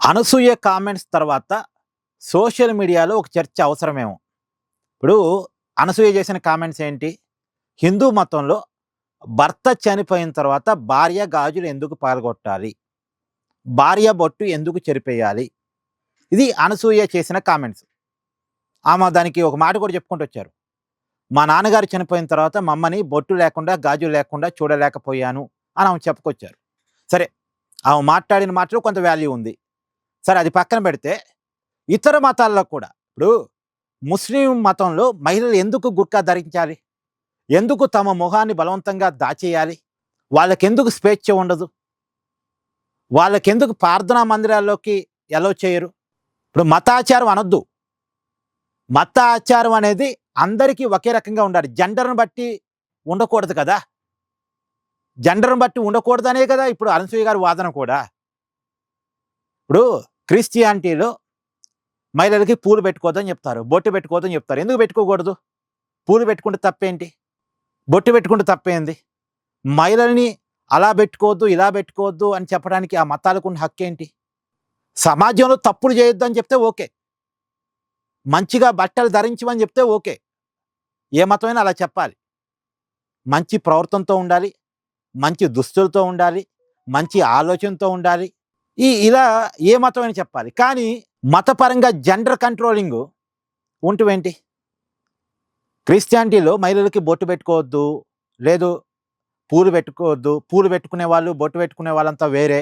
Anasuya comments తర్వాత social మీడియాలో ఒక చర్చ అవసరమేమో. ఇప్పుడు అనసూయ చేసిన కామెంట్స్ ఏంటి? హిందూ మతంలో భర్త చనిపోయిన తర్వాత భార్య గాజులు ఎందుకు పగలగొట్టాలి? భార్య బొట్టు ఎందుకు చెరిపేయాలి? ఇది అనసూయ చేసిన కామెంట్స్. ఆమె దానికి ఒక మాట కూడా చెప్పుకుంటూ వచ్చారు. మా నాన్నగారు చనిపోయిన తర్వాత మా అమ్మని బొట్టు లేకుండా, గాజులు లేకుండా చూడలేకపోయాను అని ఆమె చెప్పుకొచ్చారు. సరే, ఆమె మాట్లాడిన మాటలో కొంత వాల్యూ ఉంది. సరే, అది పక్కన పెడితే ఇతర మతాల్లో కూడా ఇప్పుడు ముస్లిం మతంలో మహిళలు ఎందుకు గుర్కా ధరించాలి? ఎందుకు తమ మొహాన్ని బలవంతంగా దాచేయాలి? వాళ్ళకెందుకు స్వేచ్ఛ ఉండదు? వాళ్ళకెందుకు ప్రార్థనా మందిరాల్లోకి ఎలో చేయరు? ఇప్పుడు మతాచారం అనొద్దు. మత ఆచారం అనేది అందరికీ ఒకే రకంగా ఉండాలి. జెండర్ని బట్టి ఉండకూడదు కదా. జెండర్ని బట్టి ఉండకూడదనే కదా ఇప్పుడు అనసూయ గారి వాదన కూడా. ఇప్పుడు క్రిస్టియానిటీలో మహిళలకి పూలు పెట్టుకోవద్దని చెప్తారు, బొట్టు పెట్టుకోవద్దని చెప్తారు. ఎందుకు పెట్టుకోకూడదు? పూలు పెట్టుకుంటే తప్పేంటి? బొట్టు పెట్టుకుంటే తప్పేంది? మహిళల్ని అలా పెట్టుకోవద్దు, ఇలా పెట్టుకోవద్దు అని చెప్పడానికి ఆ మతాలకు ఉన్న హక్కు ఏంటి? సమాజంలో తప్పులు చేయొద్దు అని చెప్తే ఓకే, మంచిగా బట్టలు ధరించమని చెప్తే ఓకే. ఏ మతమైనా అలా చెప్పాలి. మంచి ప్రవర్తనతో ఉండాలి, మంచి దుస్తులతో ఉండాలి, మంచి ఆలోచనతో ఉండాలి. ఇలా ఏ మతమైనా చెప్పాలి. కానీ మతపరంగా జెండర్ కంట్రోలింగ్ ఉంటేంటి? క్రిస్టియానిటీలో మహిళలకి బొట్టు పెట్టుకోవద్దు, లేదు పూలు పెట్టుకోవద్దు, పూలు పెట్టుకునే వాళ్ళు బొట్టు పెట్టుకునే వాళ్ళంతా వేరే,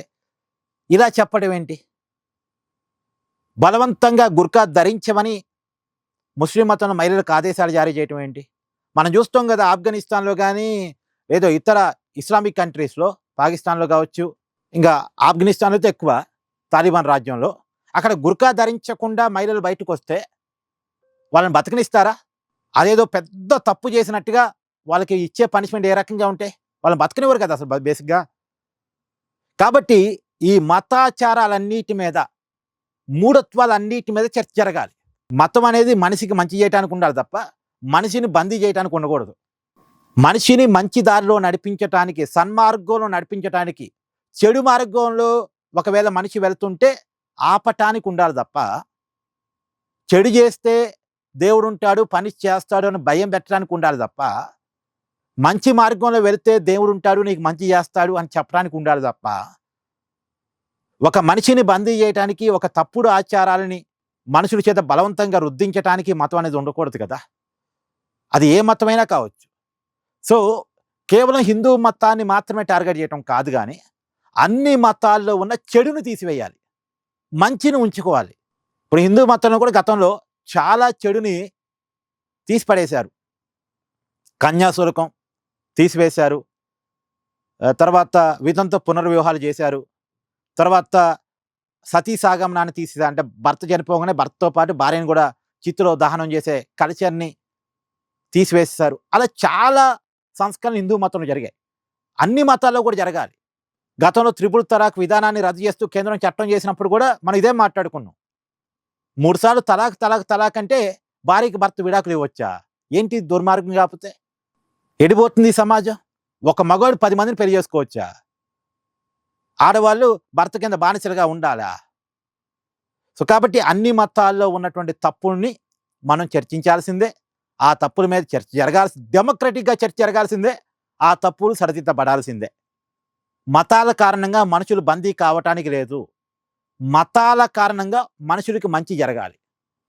ఇలా చెప్పడం ఏంటి? బలవంతంగా గుర్కా ధరించమని ముస్లిం మతంలో మహిళలకు ఆదేశాలు జారీ చేయటం ఏంటి? మనం చూస్తాం కదా, ఆఫ్ఘనిస్తాన్లో కానీ లేదో ఇతర ఇస్లామిక్ కంట్రీస్లో, పాకిస్తాన్లో కావచ్చు, ఇంకా ఆఫ్ఘనిస్తాన్లో అయితే ఎక్కువ, తాలిబాన్ రాజ్యంలో, అక్కడ గుర్కా ధరించకుండా మహిళలు బయటకు వస్తే వాళ్ళని బతకనిస్తారా? అదేదో పెద్ద తప్పు చేసినట్టుగా వాళ్ళకి ఇచ్చే పనిష్మెంట్ ఏ రకంగా ఉంటే వాళ్ళని బతకనివ్వరు కదా అసలు బేసిక్గా. కాబట్టి ఈ మతాచారాలన్నిటి మీద, మూఢత్వాలన్నిటి మీద చర్చ జరగాలి. మతం అనేది మనిషికి మంచి చేయడానికి ఉండాలి తప్ప మనిషిని బందీ చేయడానికి ఉండకూడదు. మనిషిని మంచి దారిలో నడిపించటానికి, సన్మార్గంలో నడిపించటానికి, చెడు మార్గంలో ఒకవేళ మనిషి వెళ్తుంటే ఆపటానికి ఉండాలి తప్ప చెడు చేస్తే దేవుడు ఉంటాడు, పని చేస్తాడు అని భయం పెట్టడానికి ఉండాలి తప్ప మంచి మార్గంలో వెళితే దేవుడు ఉంటాడు, నీకు మంచి చేస్తాడు అని చెప్పడానికి ఉండాలి తప్ప ఒక మనిషిని బందీ చేయటానికి, ఒక తప్పుడు ఆచారాలని మనుషుల చేత బలవంతంగా రుద్దించటానికి మతం అనేది ఉండకూడదు కదా. అది ఏ మతమైనా కావచ్చు. సో కేవలం హిందూ మతాన్ని మాత్రమే టార్గెట్ చేయటం కాదు, కానీ అన్ని మతాల్లో ఉన్న చెడుని తీసివేయాలి, మంచిని ఉంచుకోవాలి. ఇప్పుడు హిందూ మతంలో కూడా గతంలో చాలా చెడుని తీసిపడేశారు. కన్యాశుల్కం తీసివేశారు, తర్వాత వితంతు పునర్వివాహాలు చేశారు, తర్వాత సతీ సాగమనాన్ని తీసేశారు. అంటే భర్త చనిపోగానే భర్తతో పాటు భార్యను కూడా చిత్తులో దహనం చేసే కల్చర్ని తీసివేశారు. అలా చాలా సంస్కరణలు హిందూ మతంలో జరిగాయి. అన్ని మతాల్లో కూడా జరగాలి. గతంలో త్రిపుల్ తలాక్ విధానాన్ని రద్దు చేస్తూ కేంద్రం చట్టం చేసినప్పుడు కూడా మనం ఇదే మాట్లాడుకున్నాం. 3 సార్లు తలాక్ తలాక్ తలాక్ అంటే భార్యకి భర్త విడాకులు ఇవ్వచ్చా? ఏంటి దుర్మార్గం? కాకపోతే ఎడిపోతుంది సమాజం. ఒక మగవాడు 10 మందిని పెళ్లి చేసుకోవచ్చా? ఆడవాళ్ళు భర్త కింద బానిసలుగా ఉండాలా? సో కాబట్టి అన్ని మతాల్లో ఉన్నటువంటి తప్పుల్ని మనం చర్చించాల్సిందే. ఆ తప్పుల మీద చర్చ డెమోక్రటిక్గా చర్చ జరగాల్సిందే. ఆ తప్పులు సరిదిద్దబడాల్సిందే. మతాల కారణంగా మనుషులు బందీ కావటానికి లేదు. మతాల కారణంగా మనుషులకి మంచి జరగాలి.